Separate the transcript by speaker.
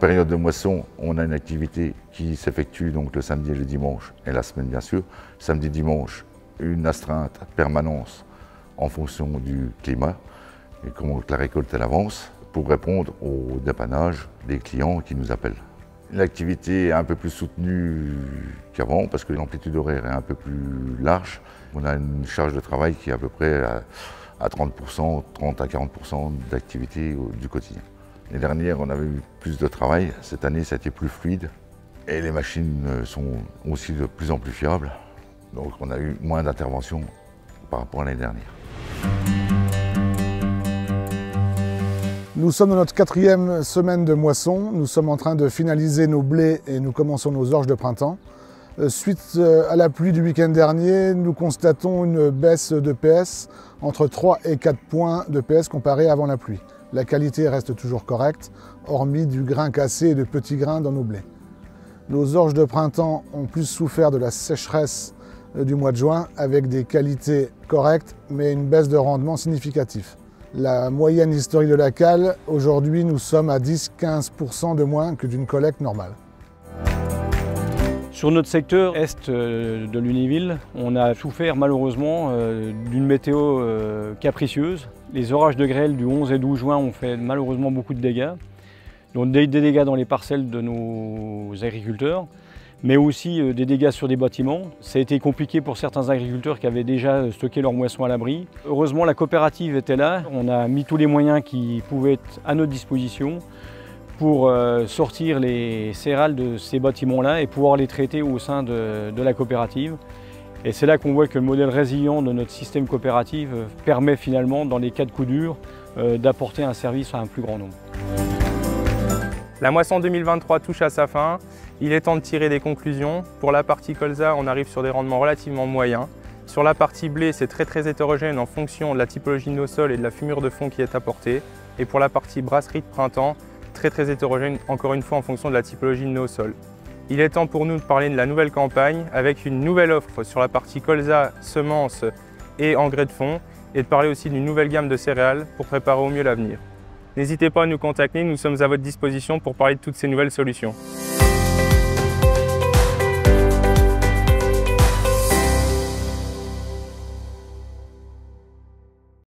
Speaker 1: période de moisson, on a une activité qui s'effectue donc le samedi et le dimanche, et la semaine bien sûr. Samedi, dimanche, une astreinte permanence en fonction du climat et comment la récolte elle avance pour répondre au dépannage des clients qui nous appellent. L'activité est un peu plus soutenue qu'avant parce que l'amplitude horaire est un peu plus large. On a une charge de travail qui est à peu près à 30%, 30 à 40% d'activité du quotidien. L'année dernière, on avait eu plus de travail. Cette année, ça a été plus fluide. Et les machines sont aussi de plus en plus fiables. Donc on a eu moins d'interventions par rapport à l'année dernière.
Speaker 2: Nous sommes dans notre 4e semaine de moisson. Nous sommes en train de finaliser nos blés et nous commençons nos orges de printemps. Suite à la pluie du week-end dernier, nous constatons une baisse de PS entre 3 et 4 points de PS comparé avant la pluie. La qualité reste toujours correcte, hormis du grain cassé et de petits grains dans nos blés. Nos orges de printemps ont plus souffert de la sécheresse du mois de juin, avec des qualités correctes, mais une baisse de rendement significative. La moyenne historique de la cale, aujourd'hui, nous sommes à 10-15% de moins que d'une collecte normale.
Speaker 3: Sur notre secteur est de Lunéville, on a souffert malheureusement d'une météo capricieuse. Les orages de grêle du 11 et 12 juin ont fait malheureusement beaucoup de dégâts. Donc des dégâts dans les parcelles de nos agriculteurs, mais aussi des dégâts sur des bâtiments. Ça a été compliqué pour certains agriculteurs qui avaient déjà stocké leur moisson à l'abri. Heureusement, la coopérative était là. On a mis tous les moyens qui pouvaient être à notre disposition pour sortir les céréales de ces bâtiments-là et pouvoir les traiter au sein de la coopérative. Et c'est là qu'on voit que le modèle résilient de notre système coopératif permet finalement, dans les cas de coups durs, d'apporter un service à un plus grand nombre.
Speaker 4: La moisson 2023 touche à sa fin. Il est temps de tirer des conclusions. Pour la partie colza, on arrive sur des rendements relativement moyens. Sur la partie blé, c'est très hétérogène en fonction de la typologie de nos sols et de la fumure de fond qui est apportée. Et pour la partie brasserie de printemps, très hétérogène, encore une fois en fonction de la typologie de nos sols. Il est temps pour nous de parler de la nouvelle campagne avec une nouvelle offre sur la partie colza, semences et engrais de fond et de parler aussi d'une nouvelle gamme de céréales pour préparer au mieux l'avenir. N'hésitez pas à nous contacter, nous sommes à votre disposition pour parler de toutes ces nouvelles solutions.